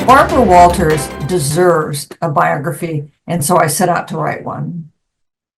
Barbara Walters deserves a biography, and so I set out to write one.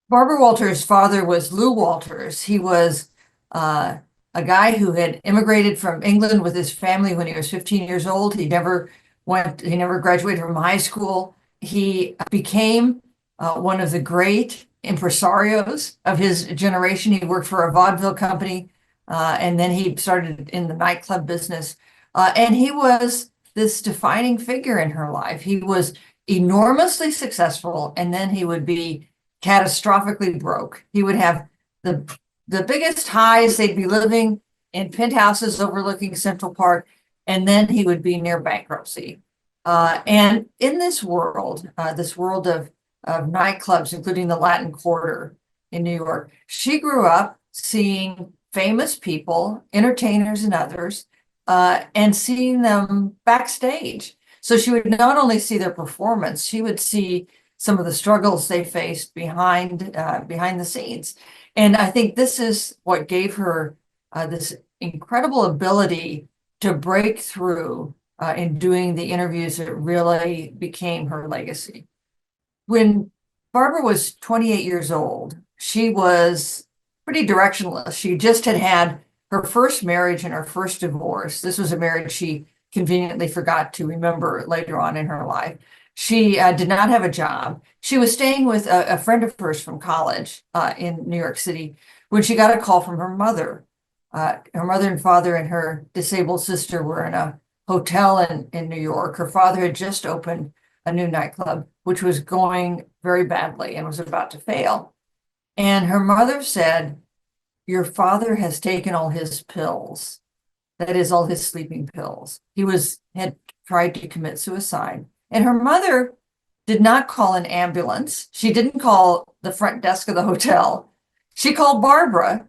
Barbara Walters' father was Lew Walters. He was a guy who had immigrated from England with his family when he was 15 years old. He never graduated from high school. He became one of the great impresarios of his generation. He worked for a vaudeville company, and then he started in the nightclub business. And he was this defining figure in her life. He was enormously successful, and then he would be catastrophically broke. He would have the biggest highs. They'd be living in penthouses overlooking Central Park, and then he would be near bankruptcy. And in this world of nightclubs, including the Latin Quarter in New York, she grew up seeing famous people, entertainers and others, and seeing them backstage. So she would not only see their performance, she would see some of the struggles they faced behind the scenes. And I think this is what gave her this incredible ability to break through in doing the interviews that really became her legacy. When Barbara was 28 years old, she was pretty directionless. She just had her first marriage and her first divorce. This was a marriage she conveniently forgot to remember later on in her life. She did not have a job. She was staying with a friend of hers from college in New York City when she got a call from her mother. Her mother and father and her disabled sister were in a hotel in New York. Her father had just opened a new nightclub, which was going very badly and was about to fail. And her mother said, "Your father has taken all his pills. That is, all his sleeping pills. He had tried to commit suicide." And her mother did not call an ambulance. She didn't call the front desk of the hotel. She called Barbara.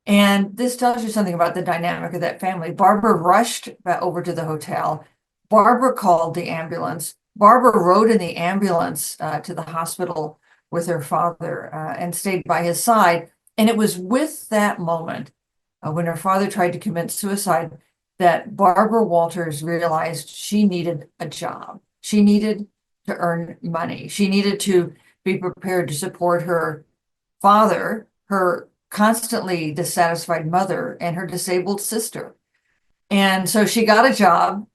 And this tells you something about the dynamic of that family. Barbara rushed over to the hotel. Barbara called the ambulance. Barbara rode in the ambulance to the hospital with her father and stayed by his side. And it was with that moment when her father tried to commit suicide that Barbara Walters realized she needed a job. She needed to earn money. She needed to be prepared to support her father, her constantly dissatisfied mother, and her disabled sister. And so she got a job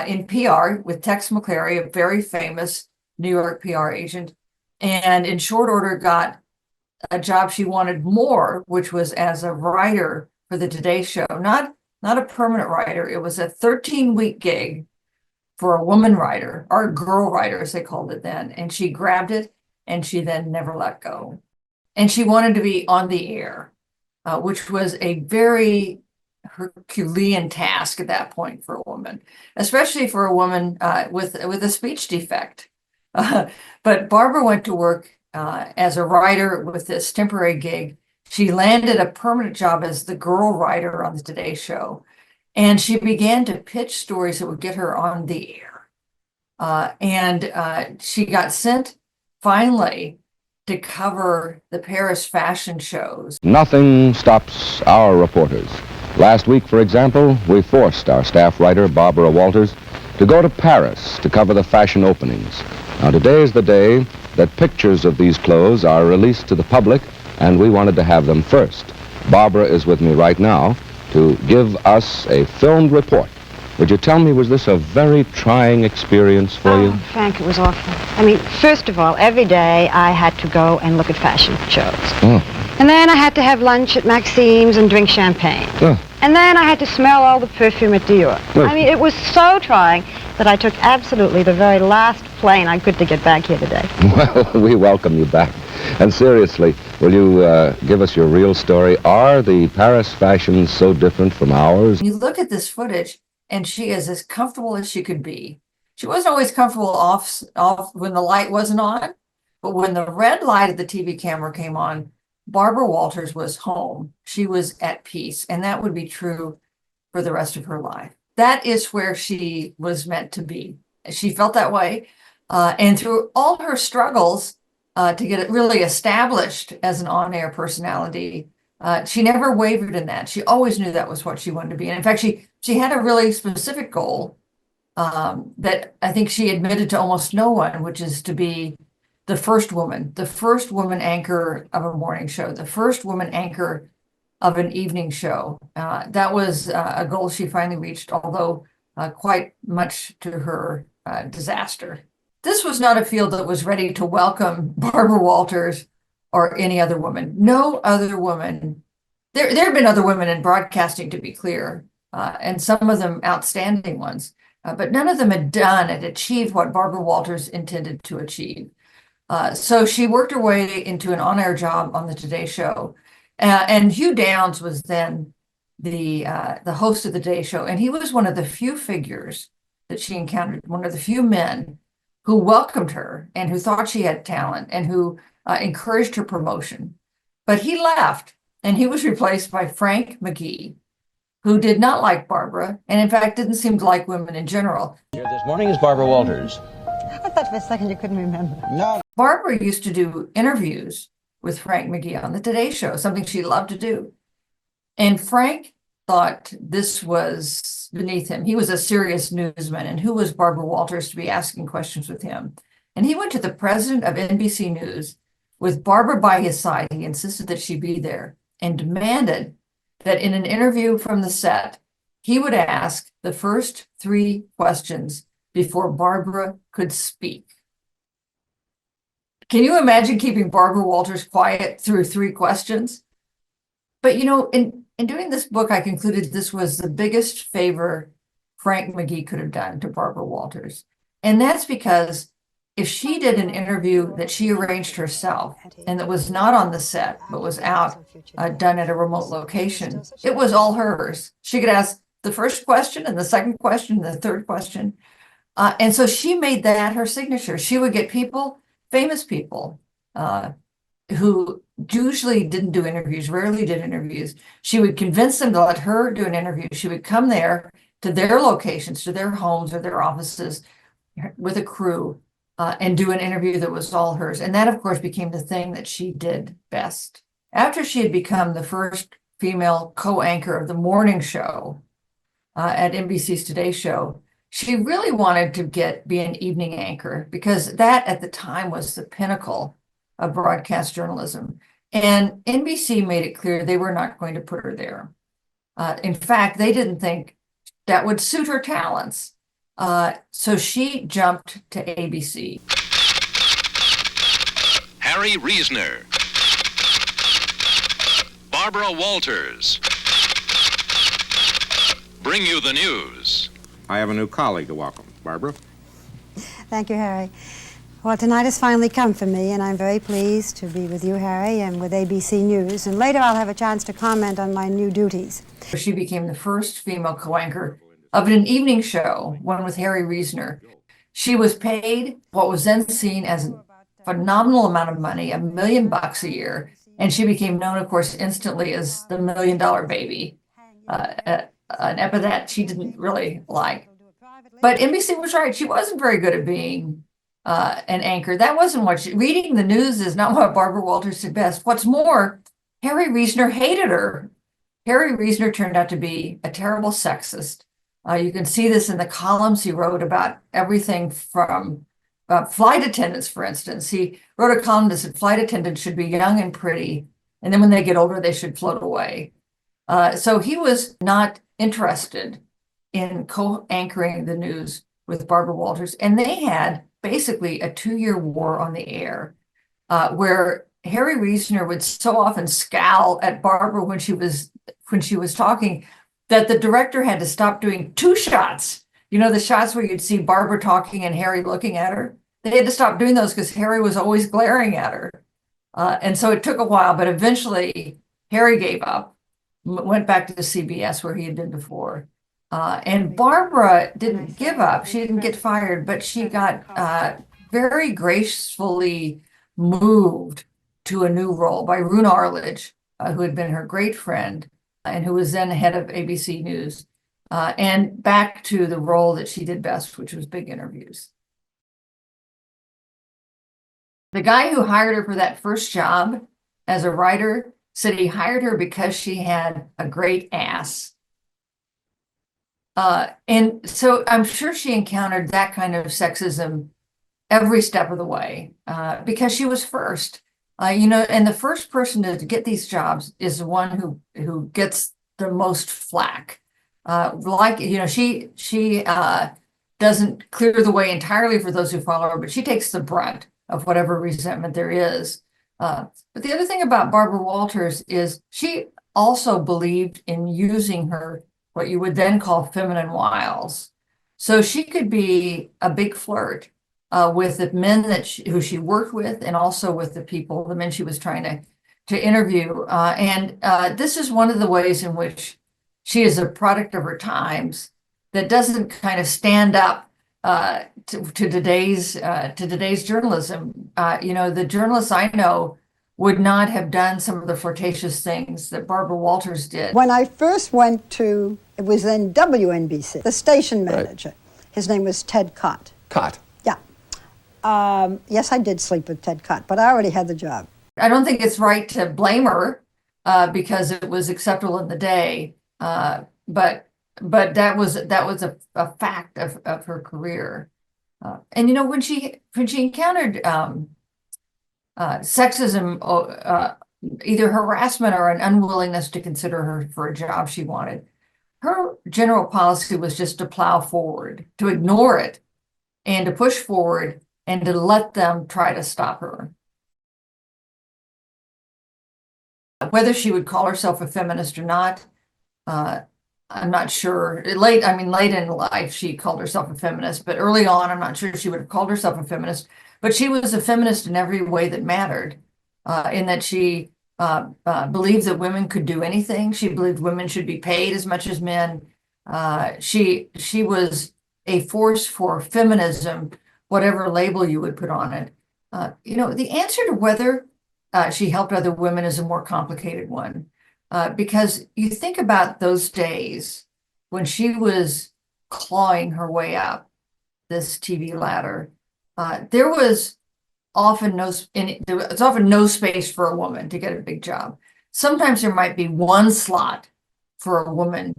in PR with Tex McClary, a very famous New York PR agent, and in short order got a job she wanted more, which was as a writer for the Today Show. Not a permanent writer. It was a 13-week gig for a woman writer, or girl writer, as they called it then. And she grabbed it, and she then never let go. And she wanted to be on the air, which was a very Herculean task at that point for a woman, especially for a woman with a speech defect. But Barbara went to work as a writer with this temporary gig. She landed a permanent job as the girl writer on the Today Show. And she began to pitch stories that would get her on the air. And she got sent finally to cover the Paris fashion shows. Nothing stops our reporters. Last week, for example, we forced our staff writer, Barbara Walters, to go to Paris to cover the fashion openings. Now, today is the day that pictures of these clothes are released to the public, and we wanted to have them first. Barbara is with me right now to give us a filmed report. Would you tell me, was this a very trying experience for you? Frank, it was awful. I mean, first of all, every day I had to go and look at fashion shows. Oh. And then I had to have lunch at Maxime's and drink champagne. Oh. And then I had to smell all the perfume at Dior. Oh. I mean, it was so trying that I took absolutely the very last plane I could to get back here today. Well, we welcome you back. And seriously, will you give us your real story? Are the Paris fashions so different from ours? You look at this footage, and she is as comfortable as she could be. She wasn't always comfortable off when the light wasn't on, but when the red light of the TV camera came on, Barbara Walters was home. She was at peace, and that would be true for the rest of her life. That is where she was meant to be. She felt that way. And through all her struggles to get it really established as an on-air personality, she never wavered in that. She always knew that was what she wanted to be. And in fact, she had a really specific goal that I think she admitted to almost no one, which is to be the first woman anchor of a morning show, the first woman anchor of an evening show. That was a goal she finally reached, although quite much to her disaster. This was not a field that was ready to welcome Barbara Walters or any other woman. No other woman. There have been other women in broadcasting, to be clear, and some of them outstanding ones, but none of them had achieved what Barbara Walters intended to achieve. So she worked her way into an on-air job on the Today Show. And Hugh Downs was then the host of the Today Show, and he was one of the few figures that she encountered, one of the few men who welcomed her and who thought she had talent and who encouraged her promotion. But he left, and he was replaced by Frank McGee, who did not like Barbara, and in fact didn't seem to like women in general. Here this morning is Barbara Walters. I thought for a second you couldn't remember. No. Barbara used to do interviews with Frank McGee on the Today Show, something she loved to do. And Frank thought this was beneath him. He was a serious newsman, and who was Barbara Walters to be asking questions with him? And he went to the president of NBC News with Barbara by his side. He insisted that she be there and demanded that in an interview from the set, he would ask the first 3 questions before Barbara could speak. Can you imagine keeping Barbara Walters quiet through 3 questions? But, you know, in doing this book, I concluded this was the biggest favor Frank McGee could have done to Barbara Walters. And that's because if she did an interview that she arranged herself and that was not on the set, but was out, done at a remote location, it was all hers. She could ask the first question and the second question and the third question. And so she made that her signature. She would get people, famous people, who usually didn't do interviews, rarely did interviews. She would convince them to let her do an interview. She would come there to their locations, to their homes or their offices with a crew and do an interview that was all hers. And that, of course, became the thing that she did best. After she had become the first female co-anchor of the morning show at NBC's Today Show, she really wanted to be an evening anchor because that at the time was the pinnacle of broadcast journalism. And NBC made it clear they were not going to put her there. In fact, they didn't think that would suit her talents. So she jumped to ABC. Harry Reasoner. Barbara Walters. Bring you the news. I have a new colleague to welcome. Barbara? Thank you, Harry. Well, tonight has finally come for me, and I'm very pleased to be with you, Harry, and with ABC News. And later I'll have a chance to comment on my new duties. She became the first female co-anchor of an evening show, one with Harry Reasoner. She was paid what was then seen as a phenomenal amount of money, $1 million a year, and she became known, of course, instantly as the $1 Million Baby, an epithet she didn't really like. But NBC was right. She wasn't very good at being an anchor. That wasn't what reading the news is not what Barbara Walters did best. What's more, Harry Reasoner hated her. Harry Reasoner turned out to be a terrible sexist. You can see this in the columns he wrote about everything from flight attendants, for instance. He wrote a column that said flight attendants should be young and pretty, and then when they get older, they should float away. So he was not interested in co-anchoring the news with Barbara Walters. And they had basically a 2-year war on the air where Harry Reasoner would so often scowl at Barbara when she was talking that the director had to stop doing 2 shots. You know, the shots where you'd see Barbara talking and Harry looking at her. They had to stop doing those because Harry was always glaring at her. And so it took a while, but eventually Harry gave up, went back to the CBS where he had been before. And Barbara didn't give up. She didn't get fired, but she got very gracefully moved to a new role by Roone Arledge, who had been her great friend and who was then head of ABC News, and back to the role that she did best, which was big interviews. The guy who hired her for that first job as a writer said he hired her because she had a great ass. And so I'm sure she encountered that kind of sexism every step of the way, because she was first. And the first person to get these jobs is the one who gets the most flack. She doesn't clear the way entirely for those who follow her, but she takes the brunt of whatever resentment there is. But the other thing about Barbara Walters is she also believed in using her, what you would then call feminine wiles. So she could be a big flirt with the men who she worked with, and also with the men she was trying to interview. This is one of the ways in which she is a product of her times that doesn't kind of stand up to today's journalism. The journalists I know would not have done some of the flirtatious things that Barbara Walters did. When I first went to, it was then WNBC, the station manager, his name was Ted Cott. Cott. Yeah. Yes, I did sleep with Ted Cott, but I already had the job. I don't think it's right to blame her because it was acceptable in the day, but that was a fact of her career. When she encountered sexism, either harassment or an unwillingness to consider her for a job she wanted, her general policy was just to plow forward, to ignore it, and to push forward, and to let them try to stop her. Whether she would call herself a feminist or not, I'm not sure. Late in life, she called herself a feminist, but early on, I'm not sure she would have called herself a feminist. But she was a feminist in every way that mattered, in that she believed that women could do anything. She believed women should be paid as much as men. She was a force for feminism, whatever label you would put on it. The answer to whether she helped other women is a more complicated one, because you think about those days when she was clawing her way up this TV ladder. There was often no space for a woman to get a big job. Sometimes there might be one slot for a woman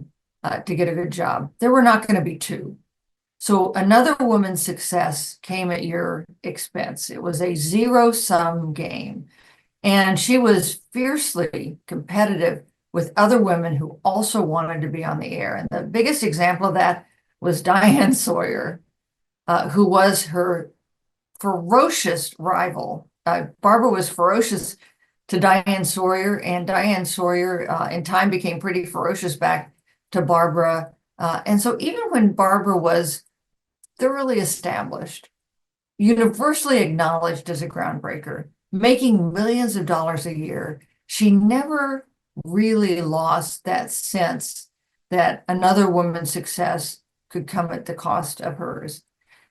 to get a good job. There were not going to be two. So another woman's success came at your expense. It was a zero-sum game. And she was fiercely competitive with other women who also wanted to be on the air. And the biggest example of that was Diane Sawyer, who was her ferocious rival. Barbara was ferocious to Diane Sawyer, and Diane Sawyer in time became pretty ferocious back to Barbara. And so even when Barbara was thoroughly established, universally acknowledged as a groundbreaker, making millions of dollars a year, she never really lost that sense that another woman's success could come at the cost of hers.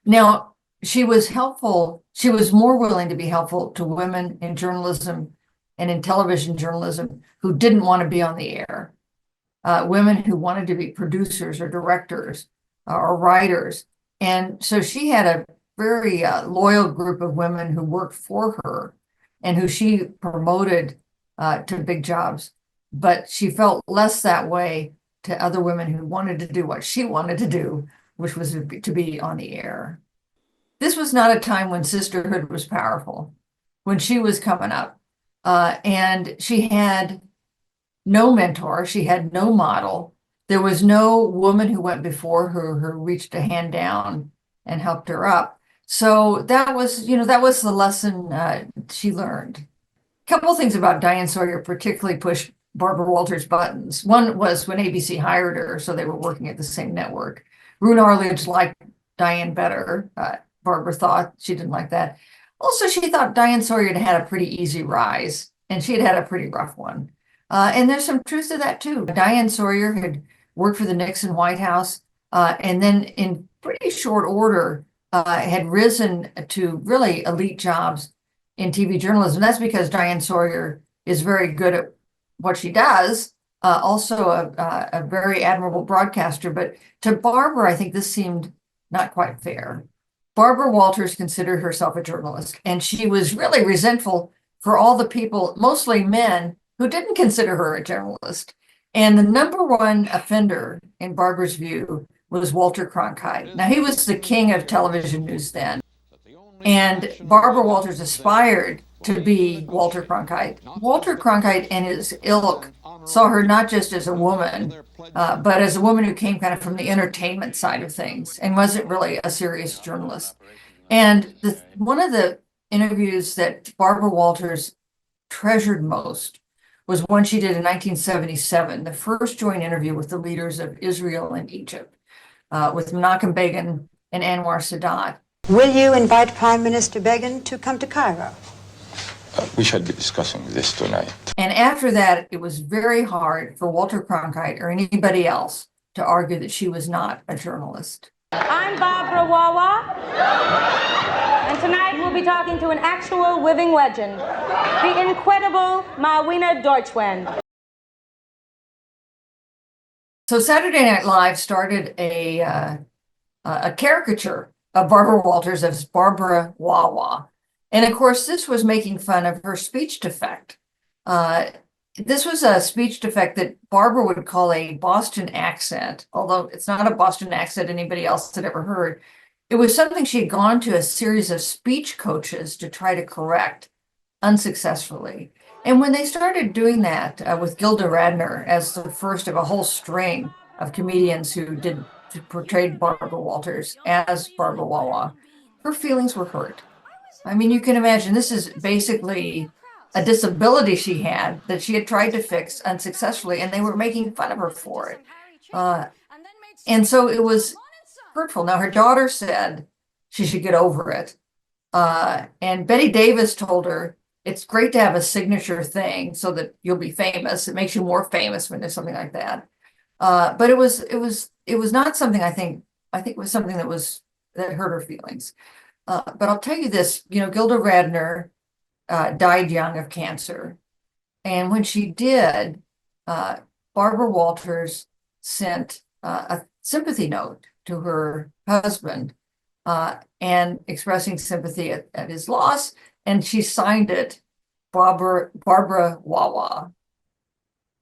Now, she was helpful. She was more willing to be helpful to women in journalism and in television journalism who didn't want to be on the air, women who wanted to be producers or directors or writers. And so she had a very loyal group of women who worked for her and who she promoted to big jobs. But she felt less that way to other women who wanted to do what she wanted to do, which was to be on the air. This was not a time when sisterhood was powerful, when she was coming up. And she had no mentor. She had no model. There was no woman who went before her who reached a hand down and helped her up. So that was the lesson she learned. A couple of things about Diane Sawyer particularly pushed Barbara Walters' buttons. One was when ABC hired her, so they were working at the same network. Roone Arledge liked Diane better. Barbara thought she didn't like that. Also, she thought Diane Sawyer had a pretty easy rise, and she had a pretty rough one. And there's some truth to that, too. Diane Sawyer had worked for the Nixon White House, and then in pretty short order had risen to really elite jobs in TV journalism. That's because Diane Sawyer is very good at what she does, also a very admirable broadcaster. But to Barbara, I think this seemed not quite fair. Barbara Walters considered herself a journalist, and she was really resentful for all the people, mostly men, who didn't consider her a journalist. And the number one offender, in Barbara's view, was Walter Cronkite. Now, he was the king of television news then. And Barbara Walters aspired to be Walter Cronkite. Walter Cronkite and his ilk saw her not just as a woman, but as a woman who came kind of from the entertainment side of things and wasn't really a serious journalist. And one of the interviews that Barbara Walters treasured most was one she did in 1977, the first joint interview with the leaders of Israel and Egypt, with Menachem Begin and Anwar Sadat. Will you invite Prime Minister Begin to come to Cairo? We shall be discussing this tonight. And after that, it was very hard for Walter Cronkite or anybody else to argue that she was not a journalist. I'm Barbara Wawa, and tonight we'll be talking to an actual living legend, the incredible Mawina Deutschwend. So Saturday Night Live started a caricature of Barbara Walters as Barbara Wawa. And of course, this was making fun of her speech defect. This was a speech defect that Barbara would call a Boston accent, although it's not a Boston accent anybody else had ever heard. It was something she had gone to a series of speech coaches to try to correct unsuccessfully. And when they started doing that with Gilda Radner as the first of a whole string of comedians who portrayed Barbara Walters as Barbara Wawa, her feelings were hurt. I mean, you can imagine this is basically a disability she had that she had tried to fix unsuccessfully, and they were making fun of her for it. And so it was hurtful. Now, her daughter said she should get over it. And Betty Davis told her, it's great to have a signature thing so that you'll be famous. It makes you more famous when there's something like that. But it was not something I think it was something that hurt her feelings. But I'll tell you this, Gilda Radner died young of cancer. And when she did, Barbara Walters sent a sympathy note to her husband and expressing sympathy at his loss. And she signed it Barbara Wawa.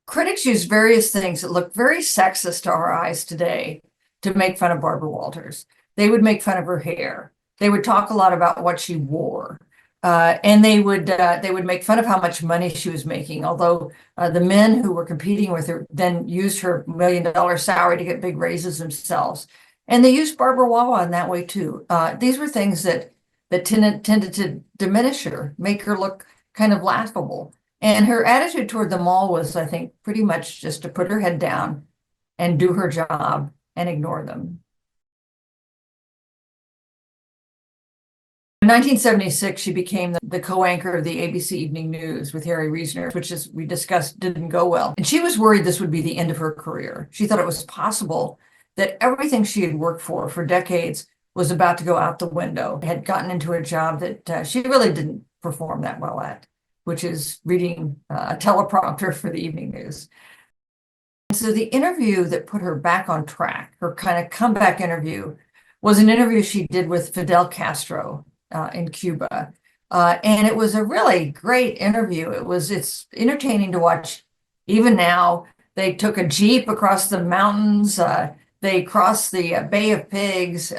Critics use various things that look very sexist to our eyes today to make fun of Barbara Walters. They would make fun of her hair. They would talk a lot about what she wore. And they would make fun of how much money she was making, although the men who were competing with her then used her $1 million salary to get big raises themselves. And they used Barbara Wawa in that way too. These were things that tended to diminish her, make her look kind of laughable. And her attitude toward them all was, I think, pretty much just to put her head down and do her job and ignore them. In 1976, she became the co-anchor of the ABC Evening News with Harry Reasoner, which, as we discussed, didn't go well. And she was worried this would be the end of her career. She thought it was possible that everything she had worked for decades was about to go out the window, had gotten into a job that she really didn't perform that well at, which is reading a teleprompter for the evening news. And so the interview that put her back on track, her kind of comeback interview, was an interview she did with Fidel Castro in Cuba. And it was a really great interview. It's entertaining to watch. Even now, they took a Jeep across the mountains. They crossed the Bay of Pigs.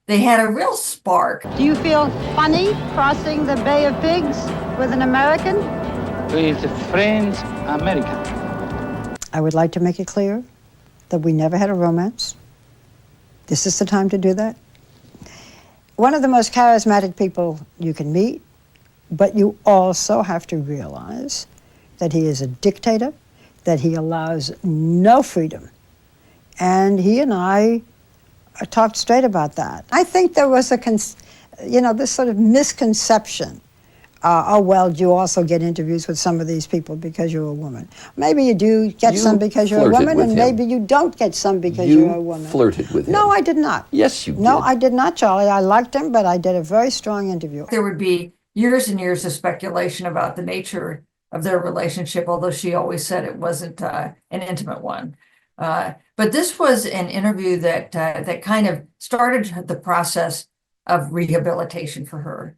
They had a real spark. Do you feel funny crossing the Bay of Pigs with an American? With friends, American. I would like to make it clear that we never had a romance. This is the time to do that. One of the most charismatic people you can meet, but you also have to realize that he is a dictator, that he allows no freedom. And he and I talked straight about that. I think there was this sort of misconception. Do you also get interviews with some of these people because you're a woman? Maybe you do get some because you're a woman, and maybe you don't get some because you're a woman. You flirted with him. No, I did not. Yes, you did. No, I did not, Charlie. I liked him, but I did a very strong interview. There would be years and years of speculation about the nature of their relationship, although she always said it wasn't an intimate one. But this was an interview that kind of started the process of rehabilitation for her.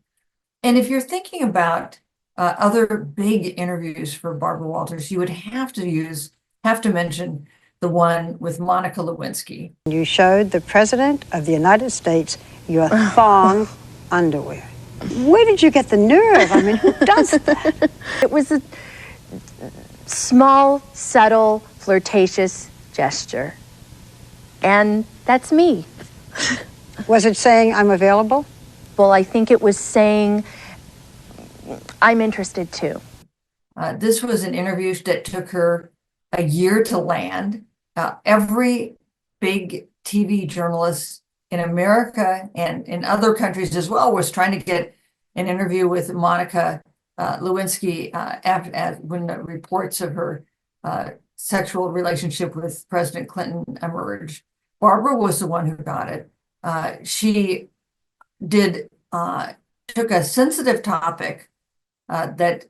And if you're thinking about other big interviews for Barbara Walters, you would have to mention the one with Monica Lewinsky. You showed the President of the United States your thong underwear. Where did you get the nerve? I mean, who does that? It was a small, subtle, flirtatious gesture. And that's me. Was it saying, I'm available? Well, I think it was saying, I'm interested too. This was an interview that took her a year to land. Every big TV journalist in America and in other countries as well was trying to get an interview with Monica Lewinsky when the reports of her sexual relationship with President Clinton emerged. Barbara was the one who got it. She took a sensitive topic that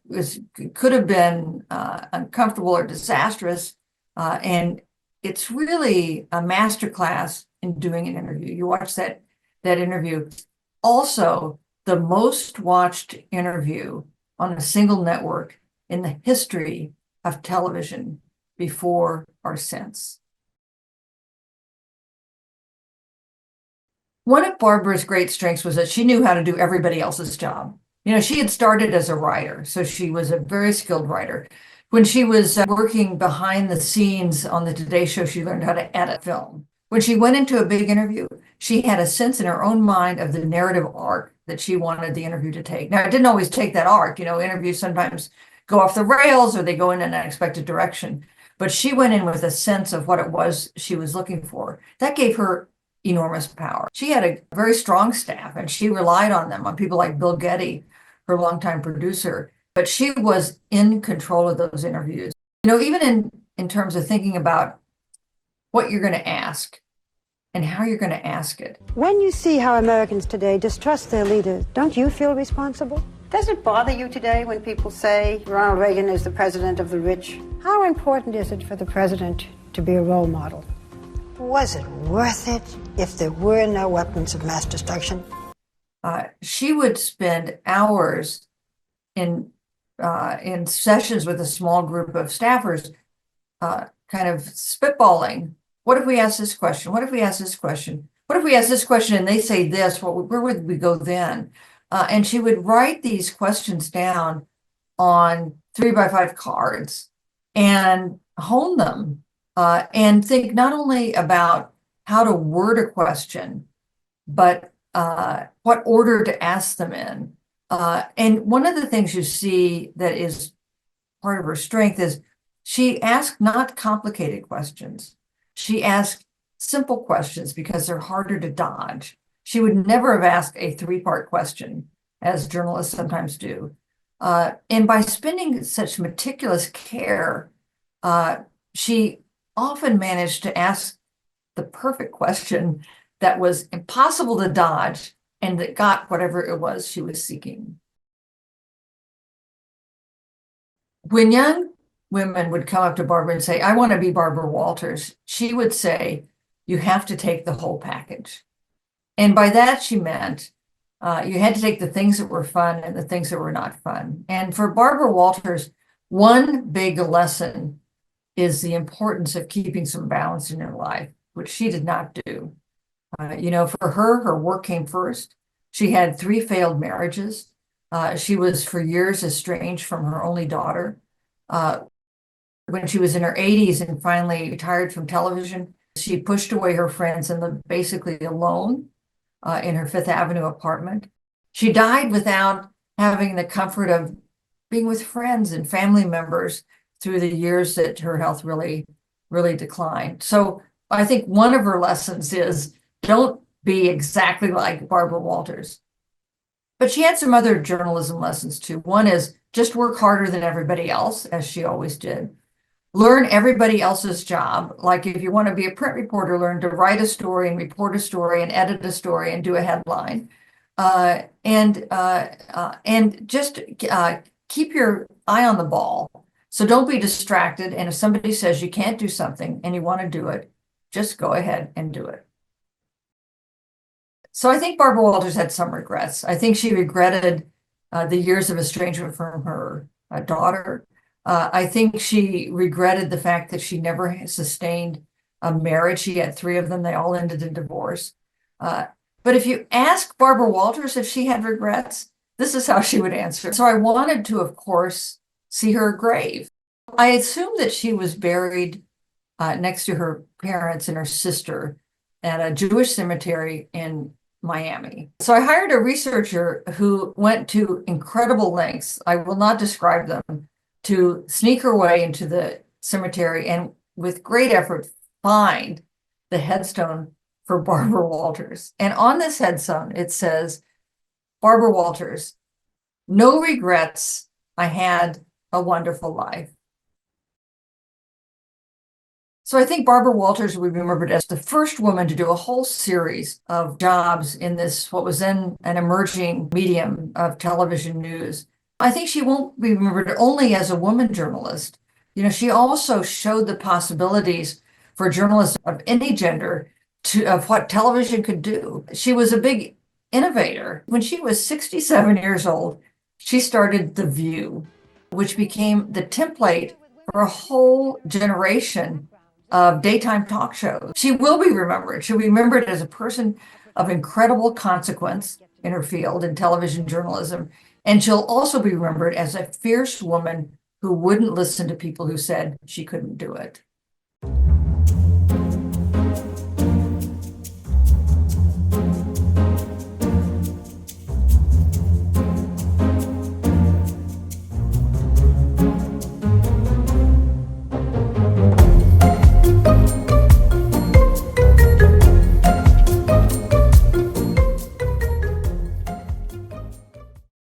could have been uncomfortable or disastrous, and it's really a masterclass in doing an interview. You watch that interview. Also, the most watched interview on a single network in the history of television before or since. One of Barbara's great strengths was that she knew how to do everybody else's job. You know, she had started as a writer, so she was a very skilled writer. When she was working behind the scenes on the Today Show, she learned how to edit film. When she went into a big interview, she had a sense in her own mind of the narrative arc that she wanted the interview to take. Now, it didn't always take that arc. You know, interviews sometimes go off the rails or they go in an unexpected direction. But she went in with a sense of what it was she was looking for. That gave her enormous power. She had a very strong staff, and she relied on them, on people like Bill Getty, her longtime producer. But she was in control of those interviews. You know, even in terms of thinking about what you're going to ask and how you're going to ask it. When you see how Americans today distrust their leaders, don't you feel responsible? Does it bother you today when people say Ronald Reagan is the president of the rich? How important is it for the president to be a role model? Was it worth it if there were no weapons of mass destruction? She would spend hours in sessions with a small group of staffers, kind of spitballing. What if we ask this question? What if we ask this question? What if we ask this question and they say this? Where would we go then? And she would write these questions down on 3x5 cards and hone them and think not only about how to word a question, but what order to ask them in. And one of the things you see that is part of her strength is she asked not complicated questions. She asked simple questions because they're harder to dodge. She would never have asked a three-part question, as journalists sometimes do. And by spending such meticulous care, she often managed to ask the perfect question that was impossible to dodge and that got whatever it was she was seeking. When young women would come up to Barbara and say, I want to be Barbara Walters, she would say, you have to take the whole package. And by that, she meant you had to take the things that were fun and the things that were not fun. And for Barbara Walters, one big lesson is the importance of keeping some balance in her life, which she did not do. You know, for her work came first. She had 3 failed marriages. She was for years estranged from her only daughter. When she was in her 80s and finally retired from television, she pushed away her friends and lived basically alone in her Fifth Avenue apartment. She died without having the comfort of being with friends and family members through the years that her health really, really declined. So I think one of her lessons is don't be exactly like Barbara Walters. But she had some other journalism lessons too. One is just work harder than everybody else, as she always did. Learn everybody else's job. Like if you want to be a print reporter, learn to write a story and report a story and edit a story and do a headline. And just keep your eye on the ball. So don't be distracted. And if somebody says you can't do something and you want to do it, just go ahead and do it. So I think Barbara Walters had some regrets. I think she regretted the years of estrangement from her daughter. I think she regretted the fact that she never sustained a marriage. She had 3 of them. They all ended in divorce. But if you ask Barbara Walters if she had regrets, this is how she would answer. So I wanted to, of course, see her grave. I assumed that she was buried next to her parents and her sister at a Jewish cemetery in Miami. So I hired a researcher who went to incredible lengths, I will not describe them, to sneak her way into the cemetery and with great effort find the headstone for Barbara Walters. And on this headstone, it says, Barbara Walters, no regrets, I had a wonderful life. So I think Barbara Walters will be remembered as the first woman to do a whole series of jobs in this, what was then an emerging medium of television news. I think she won't be remembered only as a woman journalist. You know, she also showed the possibilities for journalists of any gender of what television could do. She was a big innovator. When she was 67 years old, she started The View, which became the template for a whole generation of daytime talk shows. She will be remembered. She'll be remembered as a person of incredible consequence in her field in television journalism. And she'll also be remembered as a fierce woman who wouldn't listen to people who said she couldn't do it.